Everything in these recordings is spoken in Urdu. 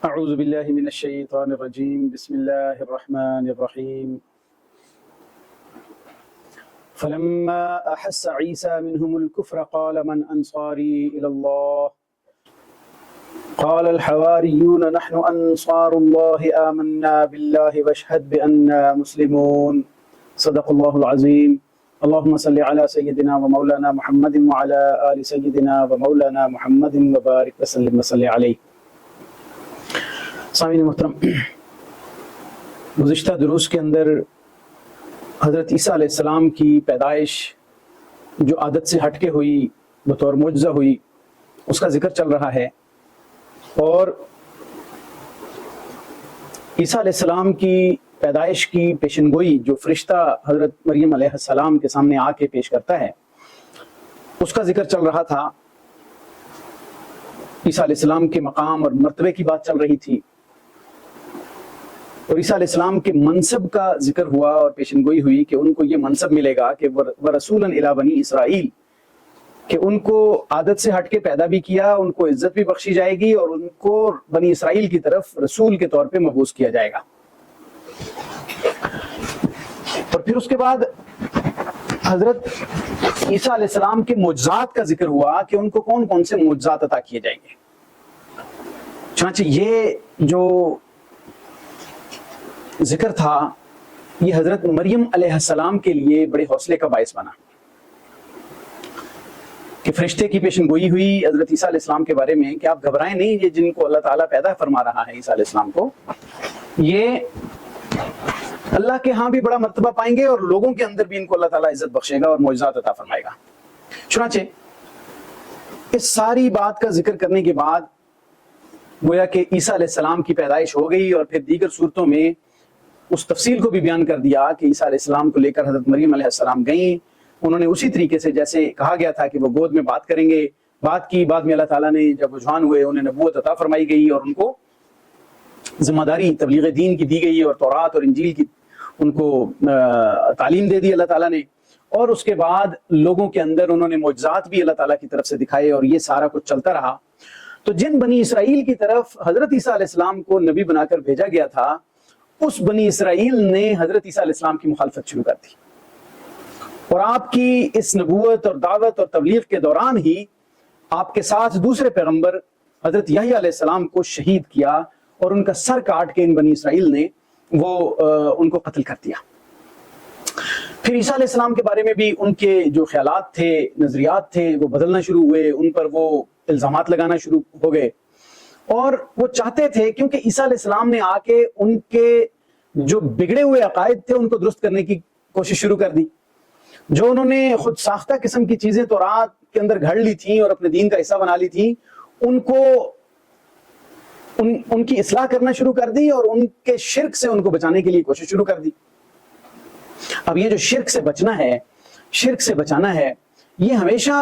اعوذ باللہ من الشیطان الرجیم بسم اللہ الرحمن الرحیم فلما احس عیسیٰ منہم الکفر قال من انصاری الی اللہ قال الحواریون نحن انصار اللہ آمنا باللہ واشہد بأننا مسلمون صدق اللہ العظیم اللہم صلی علی سیدنا و مولانا محمد وعلی آل سیدنا و مولانا محمد وبارک وسلم وصلی علیہ۔ سامعین محترم، گزشتہ دروس کے اندر حضرت عیسیٰ علیہ السلام کی پیدائش جو عادت سے ہٹ کے ہوئی، بطور معجزہ ہوئی، اس کا ذکر چل رہا ہے، اور عیسیٰ علیہ السلام کی پیدائش کی پیشن گوئی جو فرشتہ حضرت مریم علیہ السلام کے سامنے آ کے پیش کرتا ہے، اس کا ذکر چل رہا تھا۔ عیسیٰ علیہ السلام کے مقام اور مرتبے کی بات چل رہی تھی، اور عیسیٰ علیہ السلام کے منصب کا ذکر ہوا اور پیشن گوئی ہوئی کہ ان کو یہ منصب ملے گا کہ ورسولاً الی بنی اسرائیل، کہ ان کو عادت سے ہٹ کے پیدا بھی کیا، ان کو عزت بھی بخشی جائے گی، اور ان کو بنی اسرائیل کی طرف رسول کے طور پہ مبعوث کیا جائے گا۔ اور پھر اس کے بعد حضرت عیسیٰ علیہ السلام کے معجزات کا ذکر ہوا کہ ان کو کون کون سے معجزات عطا کیے جائیں گے۔ چنانچہ یہ جو ذکر تھا یہ حضرت مریم علیہ السلام کے لیے بڑے حوصلے کا باعث بنا کہ فرشتے کی پیشن گوئی ہوئی حضرت عیسیٰ علیہ السلام کے بارے میں کہ آپ گھبرائیں نہیں، یہ جن کو اللہ تعالیٰ پیدا فرما رہا ہے عیسیٰ علیہ السلام کو، یہ اللہ کے ہاں بھی بڑا مرتبہ پائیں گے اور لوگوں کے اندر بھی ان کو اللہ تعالیٰ عزت بخشے گا اور معجزات عطا فرمائے گا۔ چنانچہ اس ساری بات کا ذکر کرنے کے بعد گویا کہ عیسیٰ علیہ السلام کی پیدائش ہو گئی، اور پھر دیگر صورتوں میں اس تفصیل کو بھی بیان کر دیا کہ عیسیٰ علیہ السلام کو لے کر حضرت مریم علیہ السلام گئیں، انہوں نے اسی طریقے سے جیسے کہا گیا تھا کہ وہ گود میں بات کریں گے، بات کی، بعد میں اللہ تعالیٰ نے جب رجحان ہوئے انہیں نبوت عطا فرمائی گئی اور ان کو ذمہ داری تبلیغ دین کی دی گئی، اور تورات اور انجیل کی ان کو تعلیم دے دی اللہ تعالیٰ نے، اور اس کے بعد لوگوں کے اندر انہوں نے معجزات بھی اللہ تعالیٰ کی طرف سے دکھائے، اور یہ سارا کچھ چلتا رہا۔ تو جن بنی اسرائیل کی طرف حضرت عیسیٰ علیہ السلام کو نبی بنا کر بھیجا گیا تھا، اس بنی اسرائیل نے حضرت عیسیٰ علیہ السلام کی مخالفت شروع کر دی، اور آپ کی اس نبوت اور دعوت اور تبلیغ کے دوران ہی آپ کے ساتھ دوسرے پیغمبر حضرت یحییٰ علیہ السلام کو شہید کیا، اور ان کا سر کاٹ کے ان بنی اسرائیل نے ان کو قتل کر دیا۔ پھر عیسیٰ علیہ السلام کے بارے میں بھی ان کے جو خیالات تھے، نظریات تھے، وہ بدلنا شروع ہوئے، ان پر وہ الزامات لگانا شروع ہو گئے، اور وہ چاہتے تھے کیونکہ عیسیٰ علیہ السلام نے آ کے ان کے جو بگڑے ہوئے عقائد تھے ان کو درست کرنے کی کوشش شروع کر دی، جو انہوں نے خود ساختہ قسم کی چیزیں تورات کے اندر گھڑ لی تھیں اور اپنے دین کا حصہ بنا لی تھیں، ان کو ان کی اصلاح کرنا شروع کر دی، اور ان کے شرک سے ان کو بچانے کے لیے کوشش شروع کر دی۔ اب یہ جو شرک سے بچنا ہے، شرک سے بچانا ہے، یہ ہمیشہ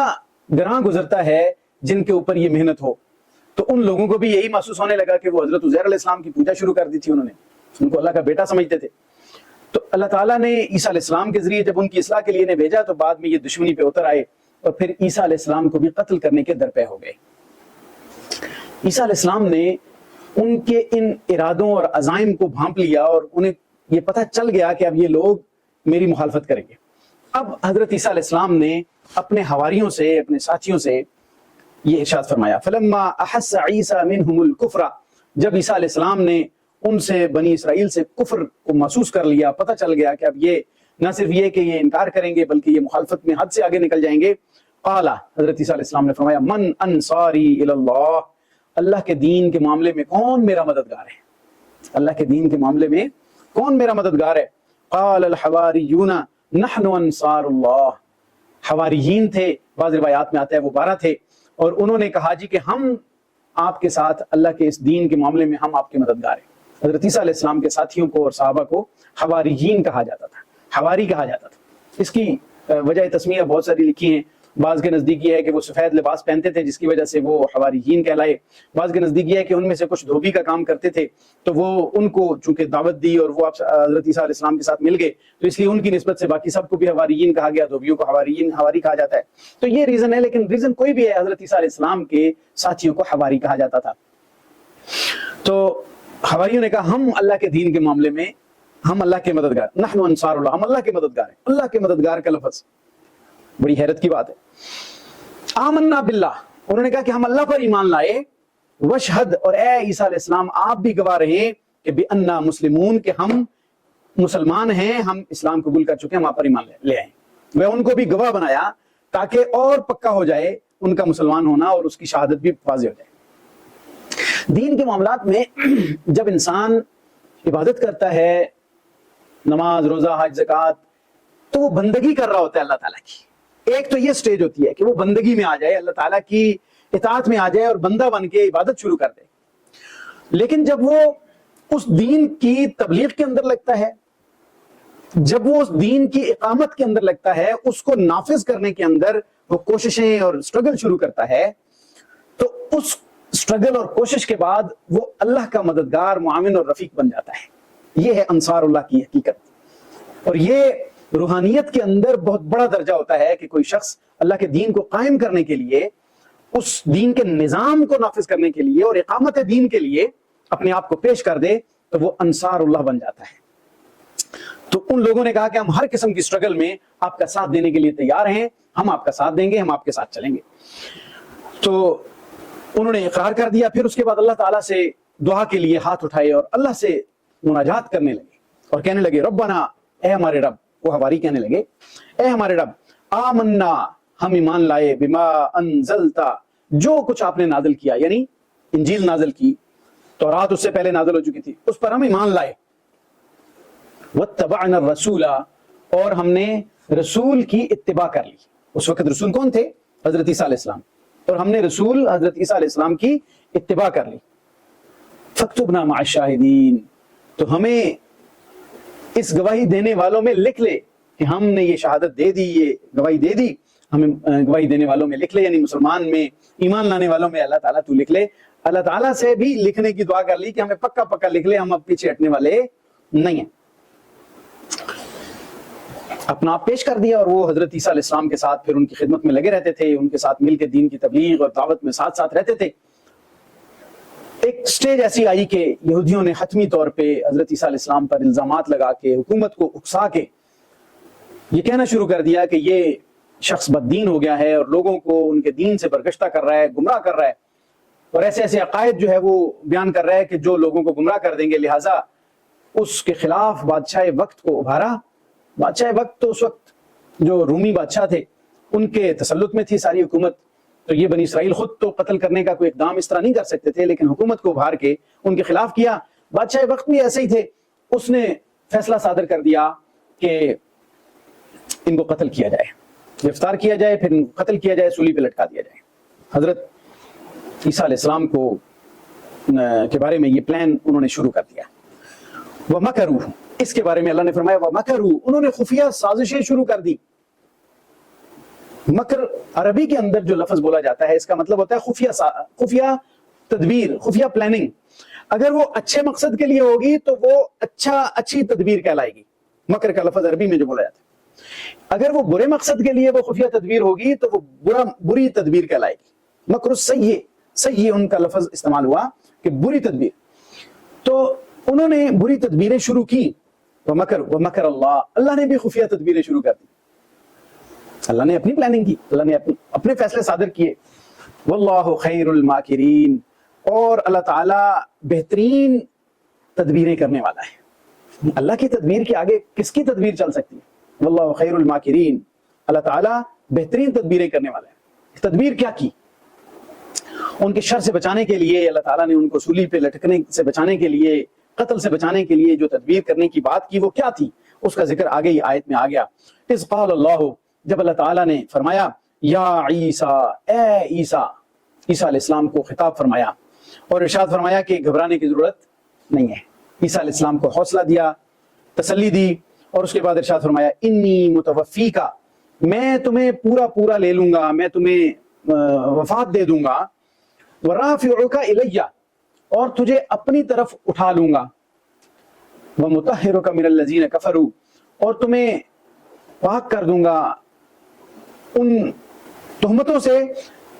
گراں گزرتا ہے جن کے اوپر یہ محنت ہو۔ تو ان لوگوں کو بھی یہی محسوس ہونے لگا کہ وہ حضرت عزیر علیہ السلام کی پوجا شروع کر دی تھی، انہوں نے ان کو اللہ کا بیٹا سمجھتے تھے۔ تو اللہ تعالیٰ نے عیسیٰ علیہ السلام کے ذریعے جب ان کی اصلاح کے لیے انہیں بھیجا، تو بعد میں یہ دشمنی پہ اتر آئے، اور پھر عیسیٰ علیہ السلام کو بھی قتل کرنے کے درپے ہو گئے۔ عیسیٰ علیہ السلام نے ان کے ان ارادوں اور عزائم کو بھانپ لیا، اور انہیں یہ پتہ چل گیا کہ اب یہ لوگ میری مخالفت کریں گے۔ اب حضرت عیسیٰ علیہ السلام نے اپنے حواریوں سے، اپنے ساتھیوں سے یہ ارشاد فرمایا، فلما احس عیسیٰ منہم الکفر، جب عیسیٰ علیہ السلام نے ان سے، بنی اسرائیل سے کفر کو محسوس کر لیا، پتہ چل گیا کہ اب یہ نہ صرف یہ کہ یہ انکار کریں گے بلکہ یہ مخالفت میں حد سے آگے نکل جائیں گے، قال، حضرت عیسیٰ علیہ السلام نے فرمایا، من انصاری الی اللہ، اللہ کے دین کے معاملے میں کون میرا مددگار ہے، اللہ کے دین کے معاملے میں کون میرا مددگار ہے۔ قال الحواریون نحن انصار اللہ، حواریین تھے، بعض روایات میں آتا ہے وہ 12 تھے، اور انہوں نے کہا جی کہ ہم آپ کے ساتھ اللہ کے اس دین کے معاملے میں ہم آپ کے مددگار ہیں۔ حضرت عیسیٰ علیہ السلام کے ساتھیوں کو اور صحابہ کو حواریین کہا جاتا تھا، حواری کہا جاتا تھا۔ اس کی وجہ تسمیہ بہت ساری لکھی ہیں، بعض کے نزدیک یہ ہے کہ وہ سفید لباس پہنتے تھے جس کی وجہ سے وہ حواریین کہلائے، بعض کے نزدیک یہ ہے کہ ان میں سے کچھ دھوبی کا کام کرتے تھے، تو وہ ان کو چونکہ دعوت دی اور وہ حضرت عیسیٰ علیہ السلام کے ساتھ مل گئے، تو اس لیے ان کی نسبت سے باقی سب کو بھی حواریین کہا گیا، دھوبیوں کو حواری کہا جاتا ہے۔ تو یہ ریزن ہے، لیکن ریزن کوئی بھی ہے، حضرت عیسیٰ علیہ السلام کے ساتھیوں کو حواری کہا جاتا تھا۔ تو حواریوں نے کہا ہم اللہ کے دین کے معاملے میں ہم اللہ کے مددگار، نحن انصار اللہ، ہم اللہ کے مددگار ہیں۔ اللہ کے مددگار کا لفظ بڑی حیرت کی بات ہے۔ آمنا باللہ، انہوں نے کہا کہ ہم اللہ پر ایمان لائے، وشہد، اور اے عیسیٰ علیہ السلام آپ بھی گواہ رہے کہ بِأَنَّا مسلمون، کہ ہم مسلمان ہیں، ہم اسلام قبول کر چکے ہیں، ہم آپ پر ایمان لے آئے۔ وہ ان کو بھی گواہ بنایا تاکہ اور پکا ہو جائے ان کا مسلمان ہونا اور اس کی شہادت بھی واضح ہو جائے۔ دین کے معاملات میں جب انسان عبادت کرتا ہے، نماز، روزہ، حج، زکوٰۃ، تو وہ بندگی کر رہا ہوتا ہے اللہ تعالیٰ کی۔ ایک تو یہ سٹیج ہوتی ہے کہ وہ بندگی میں آ جائے، اللہ تعالیٰ کی اطاعت میں آ جائے اور بندہ بن کے عبادت شروع کر دے۔ لیکن جب وہ اس دین کی تبلیغ کے اندر لگتا ہے، جب وہ اس دین کی اقامت کے اندر لگتا ہے، اس کو نافذ کرنے کے اندر وہ کوششیں اور سٹرگل شروع کرتا ہے، تو اس سٹرگل اور کوشش کے بعد وہ اللہ کا مددگار، معاون اور رفیق بن جاتا ہے۔ یہ ہے انصار اللہ کی حقیقت، اور یہ روحانیت کے اندر بہت بڑا درجہ ہوتا ہے کہ کوئی شخص اللہ کے دین کو قائم کرنے کے لیے، اس دین کے نظام کو نافذ کرنے کے لیے اور اقامت دین کے لیے اپنے آپ کو پیش کر دے، تو وہ انصار اللہ بن جاتا ہے۔ تو ان لوگوں نے کہا کہ ہم ہر قسم کی سٹرگل میں آپ کا ساتھ دینے کے لیے تیار ہیں، ہم آپ کا ساتھ دیں گے، ہم آپ کے ساتھ چلیں گے۔ تو انہوں نے اقرار کر دیا۔ پھر اس کے بعد اللہ تعالیٰ سے دعا کے لیے ہاتھ اٹھائے اور اللہ سے مناجات کرنے لگے اور کہنے لگے ربنا، اے ہمارے رب، وہ حواری کہنے لگے اے ہمارے رب، آمنا، ہم ایمان لائے، بما انزلتا، جو کچھ آپ نے نازل کیا، یعنی انجیل نازل کی، تورات اس سے پہلے نازل ہو چکی تھی، اس پر ہم ایمان لائے، واتبعنا الرسول، اور ہم نے رسول کی اتباع کر لی۔ اس وقت رسول کون تھے؟ حضرت عیسیٰ علیہ السلام، اور ہم نے رسول حضرت عیسیٰ علیہ السلام کی اتباع کر لی۔ فاکتبنا مع الشاہدین، تو ہمیں اس گواہی دینے والوں میں لکھ لے کہ ہم نے یہ شہادت دے دی، یہ گواہی دے دی، ہمیں گواہی دینے والوں میں لکھ لے، یعنی مسلمان میں، ایمان لانے والوں میں اللہ تعالیٰ تو لکھ لے۔ اللہ تعالیٰ سے بھی لکھنے کی دعا کر لی کہ ہمیں پکا پکا لکھ لے، ہم اب پیچھے ہٹنے والے نہیں ہیں۔ اپنا آپ پیش کر دیا، اور وہ حضرت عیسیٰ علیہ السلام کے ساتھ پھر ان کی خدمت میں لگے رہتے تھے، ان کے ساتھ مل کے دین کی تبلیغ اور دعوت میں ساتھ ساتھ رہتے تھے۔ ایک سٹیج ایسی آئی کہ یہودیوں نے حتمی طور پہ حضرت عیسیٰ علیہ السلام پر الزامات لگا کے، حکومت کو اکسا کے یہ کہنا شروع کر دیا کہ یہ شخص بد دین ہو گیا ہے اور لوگوں کو ان کے دین سے برگشتہ کر رہا ہے، گمراہ کر رہا ہے، اور ایسے ایسے عقائد جو ہے وہ بیان کر رہا ہے کہ جو لوگوں کو گمراہ کر دیں گے، لہٰذا اس کے خلاف بادشاہ وقت کو ابھارا۔ بادشاہ وقت تو اس وقت جو رومی بادشاہ تھے ان کے تسلط میں تھی ساری حکومت، تو یہ بنی اسرائیل خود تو قتل کرنے کا کوئی اقدام اس طرح نہیں کر سکتے تھے، لیکن حکومت کو ابھار کے ان کے خلاف کیا۔ بادشاہ وقت بھی ایسے ہی تھے، اس نے فیصلہ صادر کر دیا کہ ان کو قتل کیا جائے، گرفتار کیا جائے، پھر ان کو قتل کیا جائے، سولی پہ لٹکا دیا جائے۔ حضرت عیسیٰ علیہ السلام کو کے بارے میں یہ پلان انہوں نے شروع کر دیا۔ وَمَكَرُوا، اس کے بارے میں اللہ نے فرمایا وَمَكَرُوا، انہوں نے خفیہ سازشیں شروع کر دی۔ مکر عربی کے اندر جو لفظ بولا جاتا ہے اس کا مطلب ہوتا ہے خفیہ تدبیر، خفیہ پلاننگ۔ اگر وہ اچھے مقصد کے لیے ہوگی تو وہ اچھی تدبیر کہلائے گی، مکر کا لفظ عربی میں جو بولا جاتا ہے۔ اگر وہ برے مقصد کے لیے وہ خفیہ تدبیر ہوگی تو وہ بری تدبیر کہلائے گی۔ مکر سیئ ان کا لفظ استعمال ہوا کہ بری تدبیر۔ تو انہوں نے بری تدبیریں شروع کی، ومکر اللہ، اللہ نے بھی خفیہ تدبیریں شروع کر دی۔ اللہ نے اپنی پلاننگ کی، اللہ نے اپنے فیصلے صادر کیے۔ واللہ خیر الماکرین، اور اللہ تعالیٰ بہترین تدبیریں کرنے والا ہے۔ اللہ کی تدبیر کے آگے کس کی تدبیر چل سکتی ہے؟ واللہ خیر الماکرین، اللہ تعالیٰ بہترین تدبیریں کرنے والا ہے۔ تدبیر کیا کی؟ ان کے شر سے بچانے کے لیے اللہ تعالیٰ نے ان کو سولی پہ لٹکنے سے بچانے کے لیے، قتل سے بچانے کے لیے جو تدبیر کرنے کی بات کی وہ کیا تھی، اس کا ذکر آگے ہی آیت میں آ گیا۔ اذ قال اللہ، جب اللہ تعالیٰ نے فرمایا یا عیسیٰ، اے عیسیٰ، عیسیٰ علیہ السلام کو خطاب فرمایا اور ارشاد فرمایا کہ گھبرانے کی ضرورت نہیں ہے۔ عیسیٰ علیہ السلام کو حوصلہ دیا، تسلی دی، اور اس کے بعد ارشاد فرمایا انی متوفیکا، میں تمہیں پورا لے لوں گا، میں تمہیں وفات دے دوں گا، ورافعک الی، اور تجھے اپنی طرف اٹھا لوں گا، ومطہرک من الذین کفروا، اور تمہیں پاک کر دوں گا ان تہمتوں سے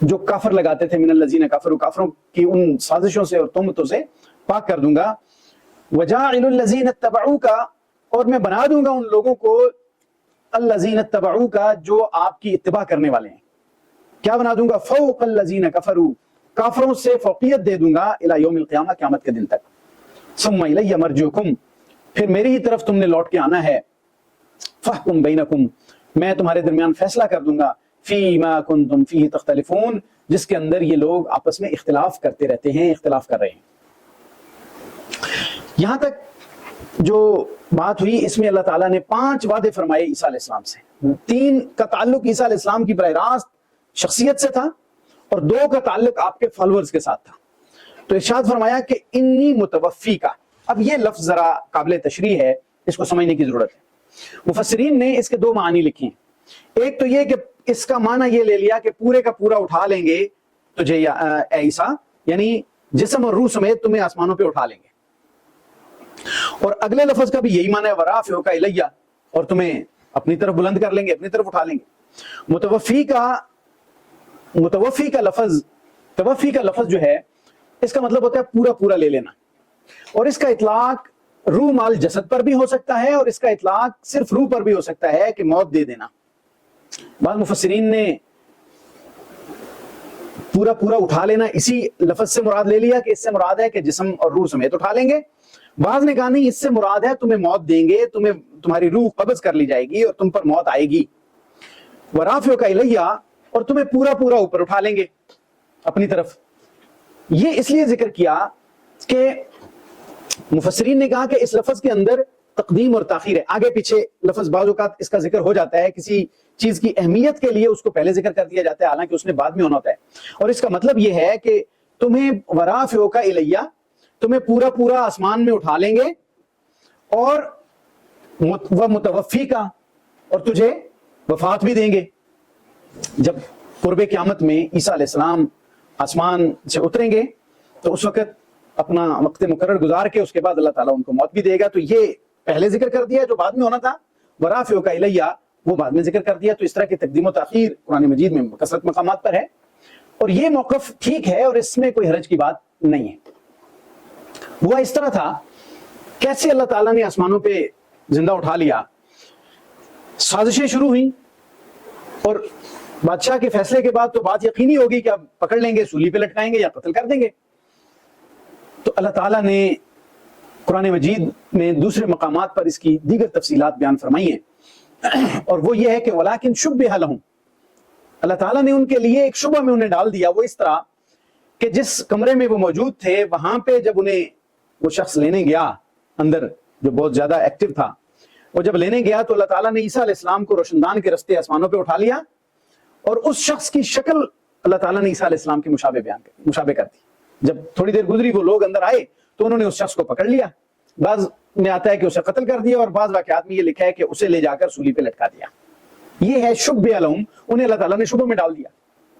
جو کافر لگاتے تھے، من الذین کفروا، کافروں کی ان سازشوں سے اور تہمتوں سے پاک کر دوں گا. وجاعل الذین اتبعوک، اور میں بنا دوں گا ان لوگوں کو، الذین اتبعوک، جو آپ کی اتباع کرنے والے ہیں. کیا بنا دوں گا؟ فوق الذین کفروا، کافروں سے فوقیت دے دوں گا، الی یوم القیامہ، قیامت کے دن تک. ثم الی مرجعکم، پھر میری ہی طرف تم نے لوٹ کے آنا ہے. فاحکم بینکم، میں تمہارے درمیان فیصلہ کر دوں گا. فیما کنتم فیہ تختلفون، جس کے اندر یہ لوگ آپس میں اختلاف کرتے رہتے ہیں، اختلاف کر رہے ہیں. یہاں تک جو بات ہوئی، اس میں اللہ تعالیٰ نے 5 وعدے فرمائے عیسیٰ علیہ السلام سے. 3 کا تعلق عیسیٰ علیہ السلام کی براہ راست شخصیت سے تھا، اور 2 کا تعلق آپ کے فالورز کے ساتھ تھا. تو ارشاد فرمایا کہ انی متوفی کا. اب یہ لفظ ذرا قابل تشریح ہے، اس کو سمجھنے کی ضرورت ہے. مفسرین نے اس کے 2 معنی لکھے ہیں. ایک تو یہ کہ اس کا معنی یہ لے لیا کہ پورے کا پورا اٹھا لیں گے تجھے اے عیسیٰ، یعنی جسم اور روح سمیت تمہیں آسمانوں پہ اٹھا لیں گے. اور اگلے لفظ کا بھی یہی معنی ہے، ورافعک الیہ، اور تمہیں اپنی طرف بلند کر لیں گے، اپنی طرف اٹھا لیں گے. متوفی کا لفظ جو ہے، اس کا مطلب ہوتا ہے پورا پورا لے لینا، اور اس کا اطلاق روح مال جسد پر بھی ہو سکتا ہے، اور اس کا اطلاق صرف روح پر بھی ہو سکتا ہے کہ موت دے دینا. بعض مفسرین نے پورا پورا اٹھا لینا اسی لفظ سے مراد لے لیا کہ اس سے مراد ہے کہ جسم اور روح سمیت اٹھا لیں گے. بعض نے کہا نہیں، اس سے مراد ہے تمہیں موت دیں گے، تمہاری روح قبض کر لی جائے گی اور تم پر موت آئے گی. ورافعک الیہ، اور تمہیں پورا پورا اوپر اٹھا لیں گے اپنی طرف. یہ اس لیے ذکر کیا کہ مفسرین نے کہا کہ اس لفظ کے اندر تقدیم اور تاخیر ہے. آگے پیچھے لفظ بعض اوقات اس کا ذکر ہو جاتا ہے، کسی چیز کی اہمیت کے لیے اس کو پہلے ذکر کر دیا جاتا ہے، حالانکہ اس نے بعد میں ہونا ہوتا ہے. اور اس کا مطلب یہ ہے کہ تمہیں ورافعک الیہ، تمہیں پورا پورا آسمان میں اٹھا لیں گے، اور متوفی کا، اور تجھے وفات بھی دیں گے. جب قرب قیامت میں عیسیٰ علیہ السلام آسمان سے اتریں گے تو اس وقت اپنا وقت مقرر گزار کے اس کے بعد اللہ تعالیٰ ان کو موت بھی دے گا. تو یہ پہلے ذکر کر دیا جو بعد میں ہونا تھا، ورافعک الیہ وہ بعد میں ذکر کر دیا. تو اس طرح کی تقدیم و تاخیر قرآن مجید میں کثرت مقامات پر ہے، اور یہ موقف ٹھیک ہے، اور اس میں کوئی حرج کی بات نہیں ہے. ہوا اس طرح تھا، کیسے اللہ تعالیٰ نے آسمانوں پہ زندہ اٹھا لیا. سازشیں شروع ہوئیں، اور بادشاہ کے فیصلے کے بعد تو بات یقینی ہوگی کہ اب پکڑ لیں گے، سولی پہ لٹکائیں گے یا قتل کر دیں گے. تو اللہ تعالیٰ نے قرآن مجید میں دوسرے مقامات پر اس کی دیگر تفصیلات بیان فرمائی ہیں، اور وہ یہ ہے کہ وَلَٰكِن شُبِّهَ لَهُمْ، اللہ تعالیٰ نے ان کے لیے ایک شبہ میں انہیں ڈال دیا. وہ اس طرح کہ جس کمرے میں وہ موجود تھے، وہاں پہ جب انہیں وہ شخص لینے گیا اندر، جو بہت زیادہ ایکٹیو تھا، وہ جب لینے گیا تو اللہ تعالیٰ نے عیسیٰ علیہ السلام کو روشندان کے رستے آسمانوں پہ اٹھا لیا، اور اس شخص کی شکل اللہ تعالیٰ نے عیسیٰ علیہ السلام کی مشابہ کر دی. جب تھوڑی دیر گزری وہ لوگ اندر آئے تو انہوں نے اس شخص کو پکڑ لیا. بعض میں آتا ہے کہ اسے قتل کر دیا، اور بعض واقعات میں یہ لکھا ہے کہ اسے لے جا کر سولی پہ لٹکا دیا. یہ ہے شبہ لہم، انہیں اللہ تعالیٰ نے شبہ میں ڈال دیا.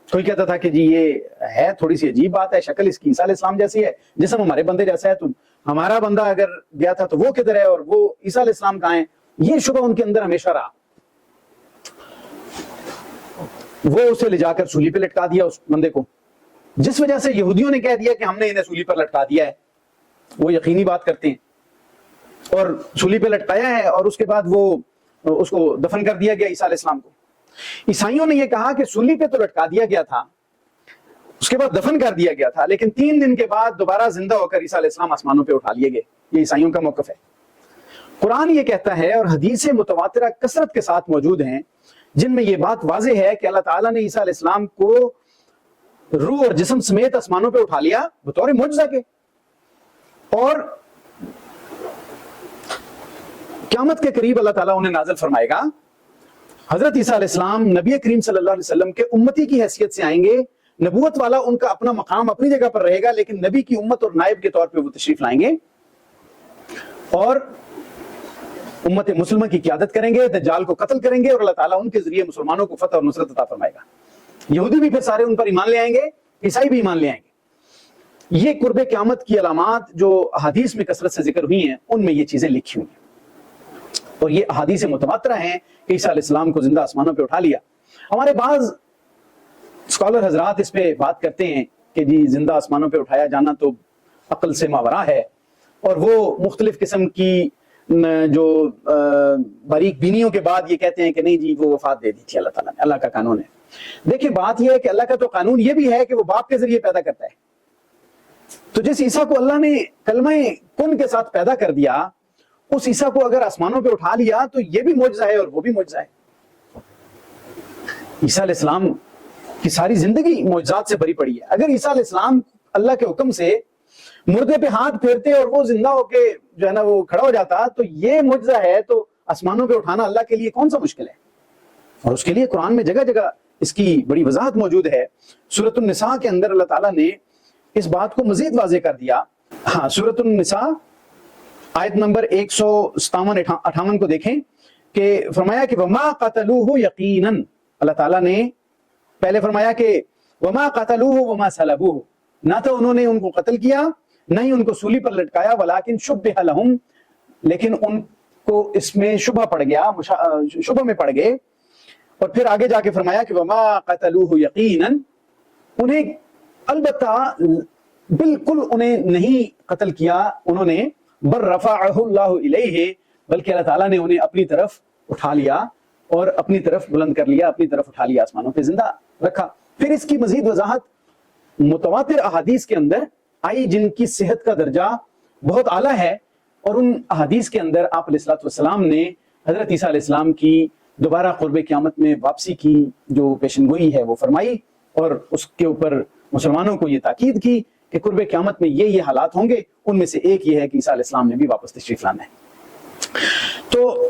کوئی کہتا تھا کہ جی یہ ہے تھوڑی سی عجیب بات ہے، شکل اس کی عیسیٰ علیہ السلام جیسی ہے، جسم ہمارے بندے جیسا ہے، تو ہمارا بندہ اگر گیا تھا تو وہ کدھر ہے، اور وہ عیسیٰ علیہ السلام کہاں ہیں. یہ شبہ ان کے اندر ہمیشہ رہا. وہ اسے لے جا کر سولی پہ لٹکا دیا اس بندے کو، جس وجہ سے یہودیوں نے کہہ دیا کہ ہم نے انہیں سولی پر لٹکا دیا ہے. وہ یقینی بات کرتے ہیں، اور سولی پہ لٹکایا ہے، اور اس کے بعد وہ اس کو دفن کر دیا گیا عیسیٰ علیہ السلام کو. عیسائیوں نے یہ کہا کہ سولی پہ تو لٹکا دیا گیا تھا، اس کے بعد دفن کر دیا گیا تھا، لیکن 3 دن کے بعد دوبارہ زندہ ہو کر عیسیٰ علیہ السلام آسمانوں پہ اٹھا لیے گئے. یہ عیسائیوں کا موقف ہے. قرآن یہ کہتا ہے، اور حدیث متواترہ کثرت کے ساتھ موجود ہیں جن میں یہ بات واضح ہے کہ اللہ تعالیٰ نے عیسیٰ علیہ السلام کو روح اور جسم سمیت آسمانوں پہ اٹھا لیا بطور معجزہ کے، اور قیامت کے قریب اللہ تعالیٰ انہیں نازل فرمائے گا. حضرت عیسیٰ علیہ السلام نبی کریم صلی اللہ علیہ وسلم کے امتی کی حیثیت سے آئیں گے. نبوت والا ان کا اپنا مقام اپنی جگہ پر رہے گا، لیکن نبی کی امت اور نائب کے طور پہ وہ تشریف لائیں گے، اور امت مسلمہ کی قیادت کریں گے، دجال کو قتل کریں گے، اور اللہ تعالیٰ ان کے ذریعے مسلمانوں کو فتح اور نصرت عطا فرمائے گا. یہودی بھی پھر سارے ان پر ایمان لے آئیں گے، عیسائی بھی ایمان لے آئیں گے. یہ قرب قیامت کی علامات جو احادیث میں کثرت سے ذکر ہوئی ہیں، ان میں یہ چیزیں لکھی ہوئی ہیں، اور یہ احادیث متواترہ ہیں کہ عیسیٰ علیہ السلام کو زندہ آسمانوں پہ اٹھا لیا. ہمارے بعض اسکالر حضرات اس پہ بات کرتے ہیں کہ جی زندہ آسمانوں پہ اٹھایا جانا تو عقل سے ماورا ہے، اور وہ مختلف قسم کی جو باریک بینیوں کے بعد یہ کہتے ہیں کہ نہیں جی وہ وفات دے دی تھی اللہ تعالیٰ نے، اللہ کا قانون ہے۔ دیکھیں بات یہ ہے کہ اللہ کا تو قانون یہ بھی ہے کہ وہ باپ کے ذریعے پیدا کرتا ہے، تو جس عیسیٰ کو اللہ نے کلمہ کن کے ساتھ پیدا کر دیا، اس عیسیٰ کو اگر آسمانوں پہ اٹھا لیا تو یہ بھی معجزہ ہے اور وہ بھی معجزہ ہے۔ عیسیٰ علیہ السلام کی ساری زندگی معجزات سے بھری پڑی ہے۔ اگر عیسیٰ علیہ السلام اللہ کے حکم سے مردے پہ ہاتھ پھیرتے اور وہ زندہ ہو کے جو ہے نا وہ کھڑا ہو جاتا تو یہ معجزہ ہے، تو آسمانوں پہ اٹھانا اللہ کے لیے کون سا مشکل ہے؟ اور اس کے لیے قرآن میں جگہ جگہ اس کی بڑی وضاحت موجود ہے۔ سورۃ النساء کے اندر اللہ تعالیٰ نے اس بات کو مزید واضح کر دیا۔ ہاں، سورۃ النساء آیت نمبر 157-58 کو دیکھیں کہ فرمایا کہ وما قتلوہ یقیناً، اللہ تعالیٰ نے پہلے فرمایا کہ وما قتلوہ وما صلبوہ، نہ تو انہوں نے ان کو قتل کیا نہ ہی ان کو سولی پر لٹکایا، ولکن شبہ لہم، لیکن ان کو اس میں شبہ پڑ گیا، شبہ میں پڑ گئے۔ اور پھر آگے جا کے فرمایا کہ وما قتلوہ یقیناً، انہیں البتہ بالکل انہیں نہیں قتل کیا انہوں نے، بل رفعہ اللہ الیہ، بلکہ اللہ تعالیٰ نے انہیں اپنی طرف اٹھا لیا اور اپنی طرف بلند کر لیا، اپنی طرف اٹھا لیا، آسمانوں پہ زندہ رکھا۔ پھر اس کی مزید وضاحت متواتر احادیث کے اندر آئی جن کی صحت کا درجہ بہت اعلیٰ ہے، اور ان احادیث کے اندر آپ علیہ الصلوۃ والسلام نے حضرت عیسیٰ علیہ السلام کی دوبارہ قرب قیامت میں واپسی کی جو پیشن گوئی ہے وہ فرمائی، اور اس کے اوپر مسلمانوں کو یہ تاکید کی کہ قرب قیامت میں یہ حالات ہوں گے، ان میں سے ایک یہ ہے کہ عیسیٰ علیہ السلام نے بھی واپس تشریف لانا ہے۔ تو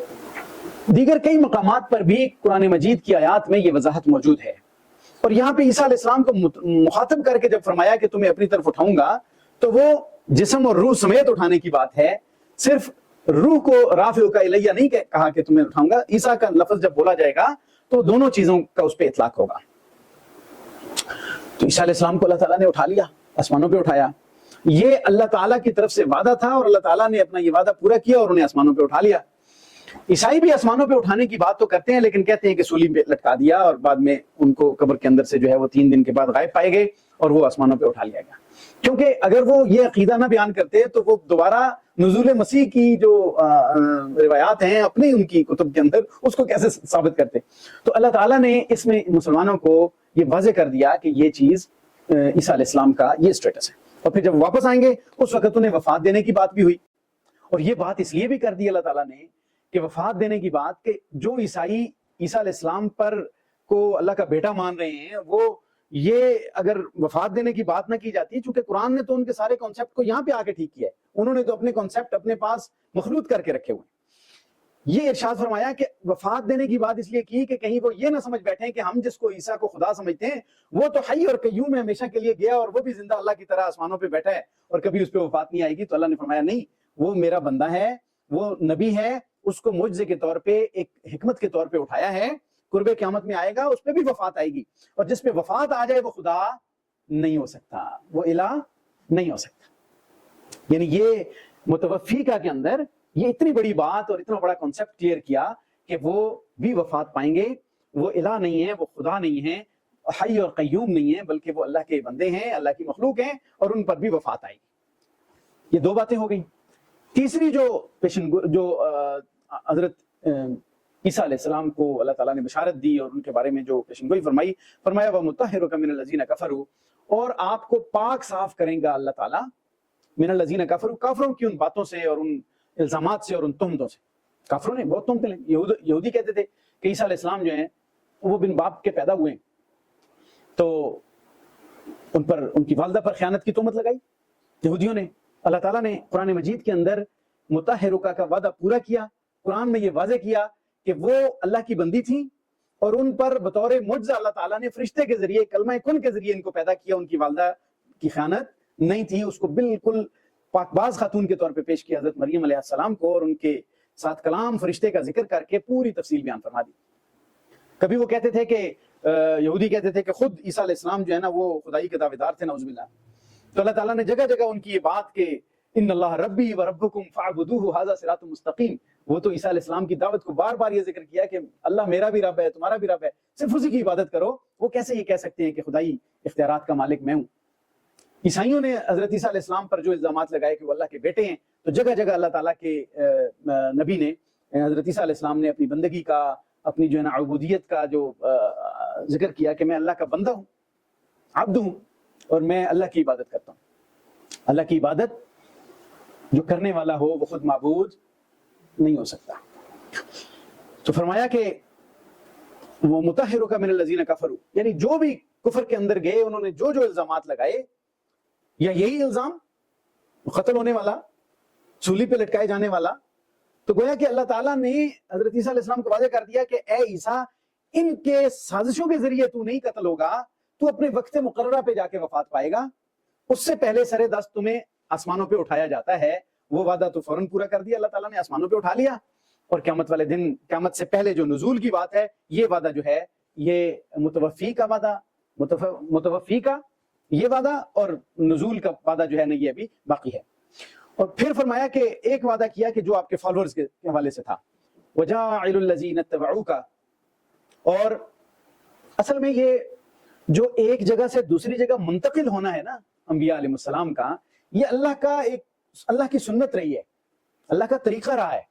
دیگر کئی مقامات پر بھی قرآن مجید کی آیات میں یہ وضاحت موجود ہے، اور یہاں پہ عیسیٰ علیہ السلام کو مخاطب کر کے جب فرمایا کہ تمہیں اپنی طرف اٹھاؤں گا، تو وہ جسم اور روح سمیت اٹھانے کی بات ہے، صرف روح کو رافعک الیہ نہیں کہا کہ تمہیں اٹھاؤں گا، عیسیٰ کا لفظ جب بولا جائے گا تو دونوں چیزوں کا اس پہ اطلاق ہوگا۔ تو عیسیٰ علیہ السلام کو اللہ تعالیٰ نے اٹھا لیا، آسمانوں پہ اٹھایا، یہ اللہ تعالیٰ کی طرف سے وعدہ تھا، اور اللہ تعالیٰ نے اپنا یہ وعدہ پورا کیا اور انہیں آسمانوں پہ اٹھا لیا۔ عیسائی بھی آسمانوں پہ اٹھانے کی بات تو کرتے ہیں، لیکن کہتے ہیں کہ سولی پہ لٹکا دیا اور بعد میں ان کو قبر کے اندر سے جو ہے وہ 3 دن کے بعد غائب پائے گئے اور وہ آسمانوں پہ اٹھا لیا گیا۔ کیونکہ اگر وہ یہ عقیدہ نہ بیان کرتے تو وہ دوبارہ نزول مسیح کی جو روایات ہیں اپنی ان کی کتب کے اندر اس کو کیسے ثابت کرتے؟ تو اللہ تعالیٰ نے اس میں مسلمانوں کو یہ واضح کر دیا کہ یہ چیز عیسیٰ علیہ السلام کا یہ اسٹیٹس ہے، اور پھر جب واپس آئیں گے اس وقت انہیں وفات دینے کی بات بھی ہوئی، اور یہ بات اس لیے بھی کر دی اللہ تعالیٰ نے کہ وفات دینے کی بات، کہ جو عیسائی عیسیٰ علیہ السلام پر کو اللہ کا بیٹا مان رہے ہیں، وہ یہ اگر وفات دینے کی بات نہ کی جاتی، چونکہ قرآن نے تو ان کے سارے کانسیپٹ کو یہاں پہ آ کے ٹھیک کیا ہے، انہوں نے تو اپنے کانسیپٹ اپنے پاس مخلوط کر کے رکھے ہوئے ہیں۔ یہ ارشاد فرمایا کہ وفات دینے کی بات اس لیے کی کہ کہیں وہ یہ نہ سمجھ بیٹھیں کہ ہم جس کو عیسیٰ کو خدا سمجھتے ہیں وہ تو حی اور قیوم ہے، ہمیشہ کے لیے گیا اور وہ بھی زندہ اللہ کی طرح آسمانوں پہ بیٹھا ہے اور کبھی اس پہ وفات نہیں آئے گی۔ تو اللہ نے فرمایا نہیں، وہ میرا بندہ ہے، وہ نبی ہے، اس کو معجزے کے طور پہ ایک حکمت کے طور پہ اٹھایا ہے، قرب قیامت میں آئے گا، اس پہ بھی وفات آئے گی، اور جس پہ وفات آ جائے وہ خدا نہیں ہو سکتا، وہ الہ نہیں ہو سکتا۔ یعنی یہ متوفیقہ کے اندر یہ اتنی بڑی بات اور اتنا بڑا کنسپٹ کلیئر کیا کہ وہ بھی وفات پائیں گے، وہ الہ نہیں ہے، وہ خدا نہیں ہے، حی اور قیوم نہیں ہے، بلکہ وہ اللہ کے بندے ہیں، اللہ کی مخلوق ہیں، اور ان پر بھی وفات آئے گی۔ یہ 2 باتیں ہو گئیں۔ تیسری جو حضرت عیسیٰ علیہ السلام کو اللہ تعالیٰ نے بشارت دی اور ان کے بارے میں جو پیشن گوئی فرمایا وَمُطَهِّرُكَ مِنَ الَّذِينَ كَفَرُوا، اور آپ کو پاک صاف کریں گا اللہ تعالیٰ، من الذین کفروا، کافروں کی ان باتوں سے اور ان الزامات سے اور ان تہمتوں سے۔ کافروں نے بہت تہمتیں لیں، یہودی کہتے تھے کہ عیسیٰ علیہ السلام جو ہیں وہ بن باپ کے پیدا ہوئے ہیں، تو ان پر ان کی والدہ پر خیانت کی تہمت لگائی یہودیوں نے۔ اللہ تعالیٰ نے قرآن مجید کے اندر مطہرکا کا وعدہ پورا کیا، قرآن میں یہ واضح کیا کہ وہ اللہ کی بندی تھیں، اور ان پر بطور معجزہ اللہ تعالیٰ نے فرشتے کے ذریعے کلمہ کن کے ذریعے ان کو پیدا کیا، ان کی والدہ کی خیانت نہیں تھی، اس کو بالکل پاک باز خاتون کے طور پہ پیش کیا حضرت مریم علیہ السلام کو، اور ان کے ساتھ کلام فرشتے کا ذکر کر کے پوری تفصیل بیان فرما دی۔ کبھی وہ کہتے تھے کہ یہودی کہتے تھے کہ خود عیسیٰ علیہ السلام جو ہے نا وہ خدائی کے دعویدار تھے، نعوذ باللہ۔ تو اللہ تعالیٰ نے جگہ جگہ ان کی یہ بات کہ ان اللہ ربی و ربکم فاعبدوہ ھذا صراط مستقیم، وہ تو عیسیٰ علیہ السلام کی دعوت کو بار بار یہ ذکر کیا کہ اللہ میرا بھی رب ہے، تمہارا بھی رب ہے، صرف اسی کی عبادت کرو. وہ کیسے یہ کہہ سکتے ہیں کہ خدائی اختیارات کا مالک میں ہوں؟ عیسائیوں نے حضرت عیسیٰ علیہ السلام پر جو الزامات لگائے کہ وہ اللہ کے بیٹے ہیں، تو جگہ جگہ اللہ تعالیٰ کے نبی نے، حضرت عیسیٰ علیہ السلام نے اپنی بندگی کا، اپنی جو ہے نا عبودیت کا جو ذکر کیا کہ میں اللہ کا بندہ ہوں، عبد ہوں، اور میں اللہ کی عبادت کرتا ہوں. اللہ کی عبادت جو کرنے والا ہو وہ خود معبود نہیں ہو سکتا. تو فرمایا کہ وہ مطہرک من الذین کفروا، یعنی جو بھی کفر کے اندر گئے انہوں نے جو الزامات لگائے، یا یہی الزام قتل ہونے والا، سولی پہ لٹکائے جانے والا، تو گویا کہ اللہ تعالیٰ نے حضرت عیسیٰ علیہ السلام کو واضح کر دیا کہ اے عیسیٰ، ان کے سازشوں کے ذریعے تو نہیں قتل ہوگا، تو اپنے وقت مقررہ پہ جا کے وفات پائے گا. اس سے پہلے سر دست تمہیں آسمانوں پہ اٹھایا جاتا ہے. وہ وعدہ تو فوراً پورا کر دیا اللہ تعالیٰ نے، آسمانوں پہ اٹھا لیا. اور قیامت والے دن، قیامت سے پہلے جو نزول کی بات ہے، یہ وعدہ جو ہے یہ متوفی کا وعدہ، متوفی کا یہ وعدہ، اور نزول کا وعدہ جو ہے نا یہ ابھی باقی ہے. اور پھر فرمایا کہ ایک وعدہ کیا کہ جو آپ کے فالورز کے حوالے سے تھا، وَجَاعِلُ الَّذِينَ اتَّبَعُوكَ. اور اصل میں یہ جو ایک جگہ سے دوسری جگہ منتقل ہونا ہے نا انبیاء علیہ السلام کا، یہ اللہ کی سنت رہی ہے، اللہ کا طریقہ رہا ہے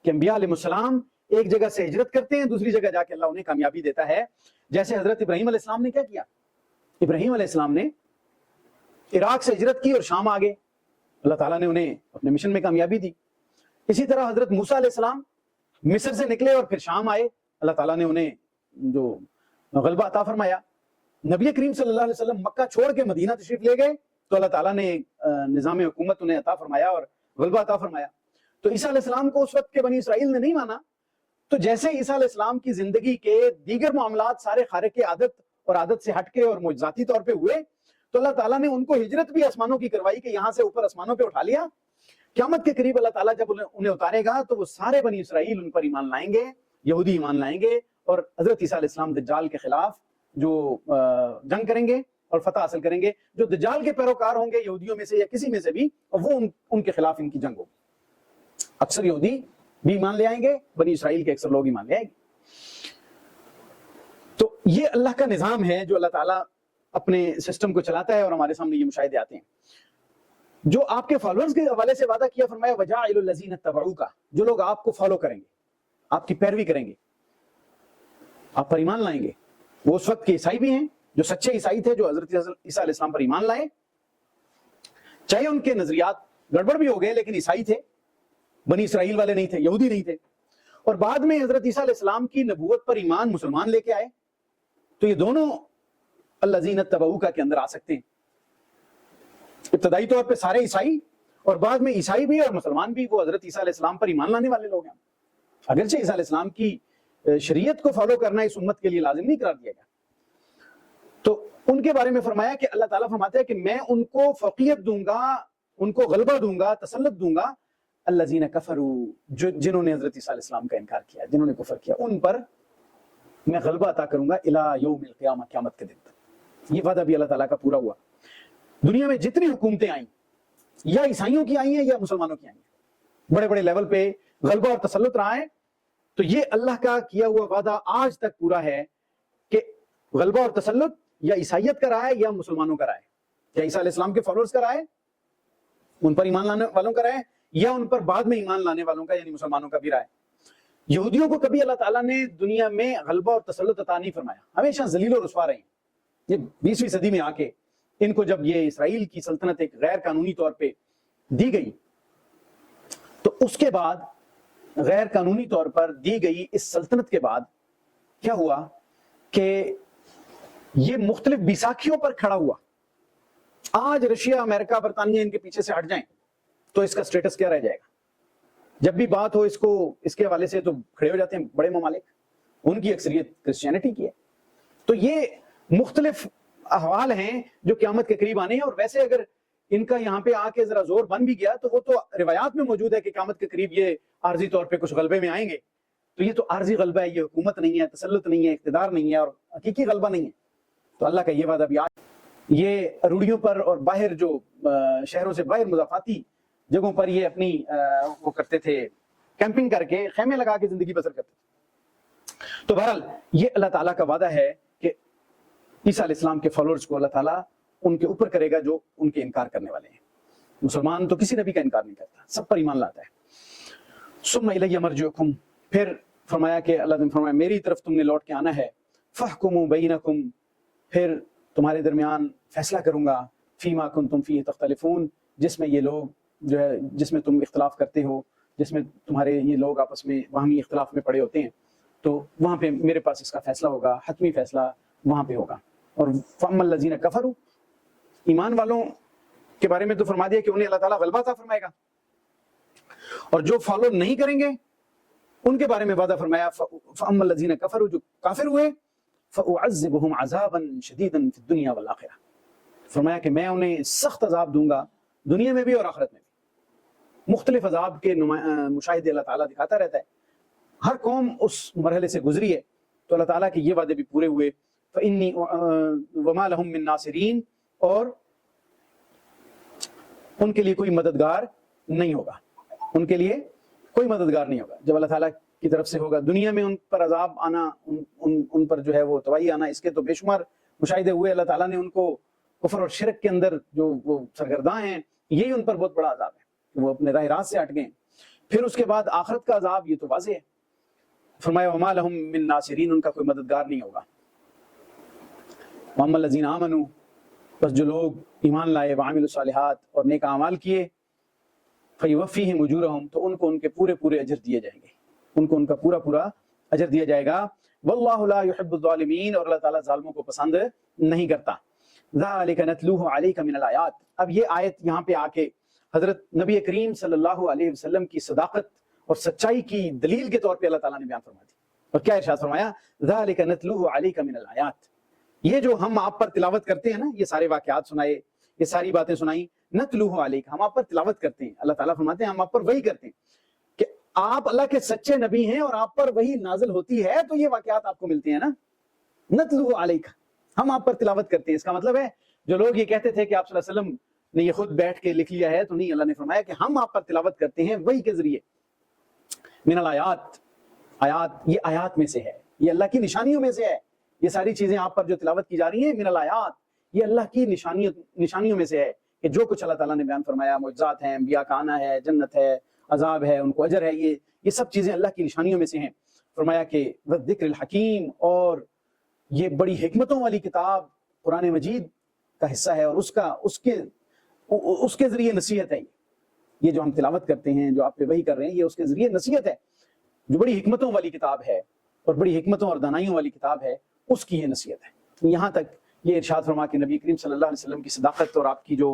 کہ انبیاء علیہ السلام ایک جگہ سے ہجرت کرتے ہیں، دوسری جگہ جا کے اللہ انہیں کامیابی دیتا ہے. جیسے حضرت ابراہیم علیہ السلام نے کیا کیا؟ ابراہیم علیہ السلام نے عراق سے ہجرت کی اور شام آ گئے، اللہ تعالیٰ نے انہیں اپنے مشن میں کامیابی دی. اسی طرح حضرت موسیٰ علیہ السلام مصر سے نکلے اور پھر شام آئے، اللہ تعالیٰ نے انہیں جو غلبہ عطا فرمایا. نبی کریم صلی اللہ علیہ وسلم مکہ چھوڑ کے مدینہ تشریف لے گئے تو اللہ تعالیٰ نے نظام حکومت انہیں عطا فرمایا اور غلبہ عطا فرمایا. تو عیسیٰ علیہ السلام کو اس وقت کے بنی اسرائیل نے نہیں مانا، تو جیسے عیسیٰ علیہ السلام کی زندگی کے دیگر معاملات سارے خارق عادت اور عادت سے ہٹ کے اور معجزاتی طور پہ ہوئے، تو اللہ تعالیٰ نے ان کو ہجرت بھی آسمانوں کی کروائی کہ یہاں سے اوپر آسمانوں پہ اٹھا لیا. قیامت کے قریب اللہ تعالیٰ جب انہیں اتارے گا تو وہ سارے بنی اسرائیل ان پر ایمان لائیں گے، یہودی ایمان لائیں گے، اور حضرت عیسیٰ علیہ السلام دجال کے خلاف جو جنگ کریں گے اور فتح حاصل کریں گے. جو دجال کے پیروکار ہوں گے یہودیوں میں سے یا کسی میں سے بھی، وہ ان کے خلاف ان کی جنگ ہوگی. اکثر یہودی بھی ایمان لے آئیں گے، بنی اسرائیل کے اکثر لوگ ایمان لے آئیں گے. تو یہ اللہ کا نظام ہے جو اللہ تعالیٰ اپنے سسٹم کو چلاتا ہے، اور ہمارے سامنے یہ مشاہدے آتے ہیں. جو آپ کے فالوورز کے حوالے سے وعدہ کیا، فرمایا وَجَاعِلُ الَّذِينَ اتَّبَعُوكَ، جو لوگ آپ کو فالو کریں گے، آپ کی پیروی کریں گے، آپ پر ایمان لائیں گے. وہ اس وقت کے عیسائی بھی ہیں جو سچے عیسائی تھے، جو حضرت عیسیٰ علیہ السلام پر ایمان لائے، چاہے ان کے نظریات گڑبڑ بھی ہو گئے لیکن عیسائی تھے، بنی اسرائیل والے نہیں تھے، یہودی نہیں تھے. اور بعد میں حضرت عیسیٰ علیہ السلام کی نبوت پر ایمان مسلمان لے کے آئے. تو یہ دونوں الذین اتبعوک کے اندر آ سکتے ہیں. ابتدائی طور پہ سارے عیسائی، اور بعد میں عیسائی بھی اور مسلمان بھی وہ حضرت عیسیٰ علیہ السلام پر ایمان لانے والے لوگ ہیں. اگرچہ عیسیٰ علیہ السلام کی شریعت کو فالو کرنا اس امت کے لیے لازم نہیں قرار دیا گیا. تو ان کے بارے میں فرمایا کہ اللہ تعالیٰ فرماتے ہیں کہ میں ان کو فوقیت دوں گا، ان کو غلبہ دوں گا، تسلط دوں گا. الذین کفروا، جنہوں نے حضرت عیسیٰ علیہ السلام کا انکار کیا، جنہوں نے کفر کیا، ان پر میں غلبہ عطا کروں گا الی یوم القیامہ، قیامت کے دن تک. یہ وعدہ بھی اللہ تعالیٰ کا پورا ہوا. دنیا میں جتنی حکومتیں آئیں، یا عیسائیوں کی آئی ہیں یا مسلمانوں کی آئی ہیں، بڑے بڑے لیول پہ غلبہ اور تسلط رہا ہے. تو یہ اللہ کا کیا ہوا وعدہ آج تک پورا ہے کہ غلبہ اور تسلط یا عیسائیت کا رہا ہے یا مسلمانوں کا رہا ہے، یا عیسیٰ علیہ السلام کے فالوورز کا رہا ہے، ان پر ایمان لانے والوں کا رہا ہے، یا ان پر بعد میں ایمان لانے والوں کا یعنی مسلمانوں کا بھی رہا ہے. یہودیوں کو کبھی اللہ تعالیٰ نے دنیا میں غلبہ اور تسلط عطا نہیں فرمایا، ہمیشہ ذلیل و رسوا رہے ہیں. یہ 20ویں صدی میں آ کے ان کو جب یہ اسرائیل کی سلطنت ایک غیر قانونی طور پہ دی گئی، تو اس کے بعد غیر قانونی طور پر دی گئی اس سلطنت کے بعد کیا ہوا کہ یہ مختلف بیساکھیوں پر کھڑا ہوا. آج رشیا، امریکہ، برطانیہ ان کے پیچھے سے ہٹ جائیں تو اس کا سٹیٹس کیا رہ جائے گا؟ جب بھی بات ہو اس کے حوالے سے تو کھڑے ہو جاتے ہیں بڑے ممالک، ان کی اکثریت کرسچینٹی کی ہے. تو یہ مختلف احوال ہیں جو قیامت کے قریب آنے ہیں. اور ویسے اگر ان کا یہاں پہ آ کے ذرا زور بن بھی گیا تو وہ تو روایات میں موجود ہے کہ قیامت کے قریب یہ عارضی طور پہ کچھ غلبے میں آئیں گے. تو یہ تو عارضی غلبہ ہے، یہ حکومت نہیں ہے، تسلط نہیں ہے، اقتدار نہیں ہے، اور حقیقی غلبہ نہیں ہے. تو اللہ کا یہ وعدہ بھی آج یہ روڑیوں پر اور باہر جو شہروں سے باہر مضافاتی جگہوں پر یہ اپنی وہ کرتے تھے کیمپنگ کر کے خیمے لگا کے زندگی بسر کرتے تھے۔ تو بہرحال یہ اللہ تعالیٰ کا وعدہ ہے کہ عیسیٰ علیہ السلام کے فالوورز کو اللہ تعالیٰ ان کے اوپر کرے گا جو ان کے انکار کرنے والے ہیں۔ مسلمان تو کسی نبی کا انکار نہیں کرتا، سب پر ایمان لاتا ہے۔ ثم الی مرجعکم، پھر فرمایا کہ اللہ نے فرمایا میری طرف تم نے لوٹ کے آنا ہے، فاحکموا بینکم، پھر تمہارے درمیان فیصلہ کروں گا، فیما کنتم فیہ تختلفون، جس میں یہ لوگ جو ہے جس میں تم اختلاف کرتے ہو، جس میں تمہارے یہ لوگ آپس میں باہمی اختلاف میں پڑے ہوتے ہیں، تو وہاں پہ میرے پاس اس کا فیصلہ ہوگا، حتمی فیصلہ وہاں پہ ہوگا۔ اور فَأَمَّا الَّذِينَ كَفَرُوا، ایمان والوں کے بارے میں تو فرما دیا کہ انہیں اللہ تعالیٰ غلبہ عطا فرمائے گا، اور جو فالو نہیں کریں گے ان کے بارے میں وعدہ فرمایا فَأَمَّا الَّذِينَ كَفَرُوا، جو کافر ہوئے، فَأُعَذِّبُهُمْ عَذَابًا شَدِيدًا فِي الدُّنْيَا وَالْآخِرَةِ، فرمایا کہ میں انہیں سخت عذاب دوں گا دنیا میں بھی اور آخرت میں بھی۔ مختلف عذاب کے مشاہدے اللہ تعالیٰ دکھاتا رہتا ہے، ہر قوم اس مرحلے سے گزری ہے، تو اللہ تعالیٰ کے یہ وعدے بھی پورے ہوئے۔ فَإِنِّي وَمَا لَهُم مِّن نَاصِرِينَ، اور ان کے لیے کوئی مددگار نہیں ہوگا، ان کے لیے کوئی مددگار نہیں ہوگا جب اللہ تعالیٰ کی طرف سے ہوگا۔ دنیا میں ان پر عذاب آنا، ان پر جو ہے وہ تباہی آنا، اس کے تو بے شمار مشاہدے ہوئے۔ اللہ تعالیٰ نے ان کو کفر اور شرک کے اندر جو وہ سرگرداں ہیں، یہی ان پر بہت بڑا عذاب ہے، وہ اپنے راہ راست سے ہٹ گئے۔ پھر اس کے بعد آخرت کا عذاب، یہ تو واضح ہے، فرمایا وما لہم من ناصرین، ان کا کوئی مددگار نہیں ہوگا۔ وَأَمَّا الَّذِينَ آمَنُوا، بس جو لوگ ایمان لائے، وعملوا الصالحات، اور نیک اعمال کیے، فَيُوَفِّيهِمْ أُجُورَهُمْ، تو ان کو ان کے پورے پورے اجر دیے جائیں گے، ان کو ان کا پورا پورا اجر دیا جائے گا۔ وَاللَّهُ لَا يُحِبُّ الظَّالِمِينَ، اور اللہ تعالیٰ ظالموں کو پسند نہیں کرتا۔ ذَلِكَ نَتْلُوهُ عَلَيْكَ مِنَ الْآيَاتِ، اب یہ آیت یہاں پہ آ کے حضرت نبی کریم صلی اللہ علیہ وسلم کی صداقت اور سچائی کی دلیل کے طور پہ اللہ تعالیٰ نے بیان فرما دی، اور کیا ارشاد فرمایا؟ ذَلِكَ نَتْلُوهُ عَلَيْكَ مِنَ الْآيَاتِ، یہ جو ہم آپ پر تلاوت کرتے ہیں نا، یہ سارے واقعات سنائے، یہ ساری باتیں سنائیں، نتلوہ علیک، ہم آپ پر تلاوت کرتے ہیں۔ اللہ تعالیٰ فرماتے ہیں ہم آپ پر وحی کرتے ہیں کہ آپ اللہ کے سچے نبی ہیں اور آپ پر وحی نازل ہوتی ہے، تو یہ واقعات آپ کو ملتے ہیں نا۔ نتلوہ علیک، ہم آپ پر تلاوت کرتے ہیں، اس کا مطلب ہے جو لوگ یہ کہتے تھے کہ آپ صلی اللہ علیہ وسلم نے یہ خود بیٹھ کے لکھ لیا ہے، تو نہیں، اللہ نے فرمایا کہ ہم آپ پر تلاوت کرتے ہیں وحی کے ذریعے۔ من الآیات، آیات، یہ آیات میں سے ہے، یہ اللہ کی نشانیوں میں سے ہے، یہ ساری چیزیں آپ پر جو تلاوت کی جا رہی ہیں من الآیات، یہ اللہ کی نشانیوں میں سے ہے، کہ جو کچھ اللہ تعالیٰ نے بیان فرمایا، معجزات ہیں، انبیاء کا آنا ہے، جنت ہے، عذاب ہے، ان کو اجر ہے، یہ سب چیزیں اللہ کی نشانیوں میں سے ہیں۔ فرمایا کہ والذکر الحکیم، اور یہ بڑی حکمتوں والی کتاب قرآن مجید کا حصہ ہے، اور اس کے ذریعے نصیحت ہے، یہ جو ہم تلاوت کرتے ہیں، جو آپ پہ وحی کر رہے ہیں، یہ اس کے ذریعے نصیحت ہے، جو بڑی حکمتوں والی کتاب ہے اور بڑی حکمتوں اور دانائیوں والی کتاب ہے، اس کی یہ نصیحت ہے۔ یہاں تک یہ ارشاد فرما کہ نبی کریم صلی اللہ علیہ وسلم کی صداقت اور آپ کی جو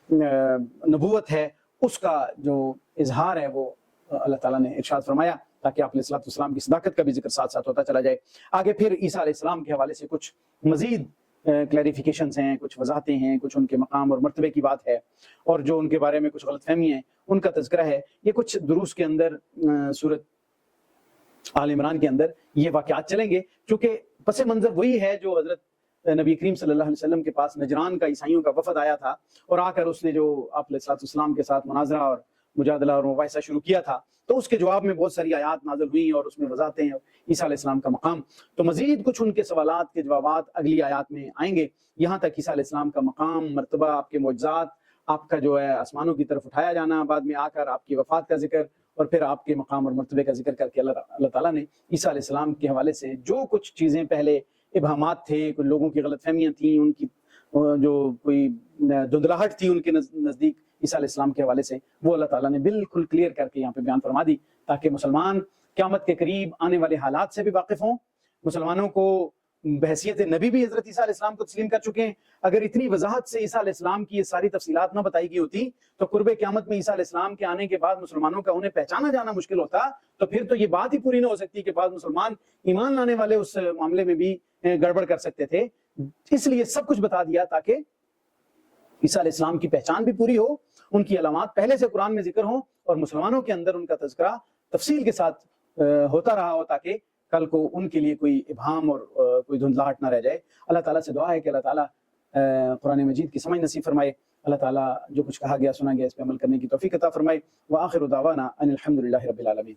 نبوت ہے، اس کا جو اظہار ہے وہ اللہ تعالیٰ نے ارشاد فرمایا، تاکہ آپ علیہ السلام کی صداقت کا بھی ذکر ساتھ ساتھ ہوتا چلا جائے۔ آگے پھر عیسیٰ علیہ السلام کے حوالے سے کچھ مزید کلیریفیکیشنز ہیں، کچھ وضاحتیں ہیں، کچھ ان کے مقام اور مرتبے کی بات ہے، اور جو ان کے بارے میں کچھ غلط فہمی ہیں ان کا تذکرہ ہے۔ یہ کچھ دروس کے اندر سورۃ آل عمران کے اندر یہ واقعات چلیں گے، چونکہ پس منظر وہی ہے جو حضرت نبی کریم صلی اللہ علیہ وسلم کے پاس نجران کا عیسائیوں کا وفد آیا تھا، اور آ کر اس نے جو آپ علیہ السلام کے ساتھ مناظرہ اور مجادلہ اور مباحثہ شروع کیا تھا، تو اس کے جواب میں بہت ساری آیات نازل ہوئیں، اور اس میں وضاحتیں عیسیٰ علیہ السلام کا مقام۔ تو مزید کچھ ان کے سوالات کے جوابات اگلی آیات میں آئیں گے، یہاں تک عیسیٰ علیہ السلام کا مقام، مرتبہ، آپ کے معجزات، آپ کا جو ہے آسمانوں کی طرف اٹھایا جانا، بعد میں آ کر آپ کی وفات کا ذکر، اور پھر آپ کے مقام اور مرتبے کا ذکر کر کے اللہ تعالیٰ نے عیسیٰ علیہ السلام کے حوالے سے جو کچھ چیزیں پہلے ابہامات تھے، کچھ لوگوں کی غلط فہمیاں تھیں، ان کی جو کوئی دھندلاہٹ تھی ان کے نزدیک عیسیٰ علیہ السلام کے حوالے سے، وہ اللہ تعالیٰ نے بالکل کلیئر کر کے یہاں پہ بیان فرما دی، تاکہ مسلمان قیامت کے قریب آنے والے حالات سے بھی واقف ہوں۔ مسلمانوں کو بحیثیت نبی بھی حضرت عیسیٰ علیہ السلام کو تسلیم کر چکے ہیں۔ اگر اتنی وضاحت سے عیسیٰ علیہ السلام کی یہ ساری تفصیلات نہ بتائی گئی ہوتی، تو قرب قیامت میں عیسیٰ علیہ السلام کے آنے کے بعد مسلمانوں کا انہیں پہچانا جانا مشکل ہوتا، تو پھر تو یہ بات ہی پوری نہ ہو سکتی کہ بعض مسلمان ایمان لانے والے اس معاملے میں بھی گڑبڑ کر سکتے تھے۔ اس لیے سب کچھ بتا دیا تاکہ عیسیٰ علیہ السلام کی پہچان بھی پوری ہو، ان کی علامات پہلے سے قرآن میں ذکر ہوں، اور مسلمانوں کے اندر ان کا تذکرہ تفصیل کے ساتھ ہوتا رہا ہو، تاکہ کل کو ان کے لیے کوئی ابہام اور کوئی دھندلاہٹ نہ رہ جائے۔ اللہ تعالیٰ سے دعا ہے کہ اللہ تعالیٰ قرآن مجید کی سمجھ نصیب فرمائے، اللہ تعالیٰ جو کچھ کہا گیا سنا گیا اس پہ عمل کرنے کی توفیق عطا فرمائے۔ وآخر دعوانا ان الحمد للہ رب العالمین۔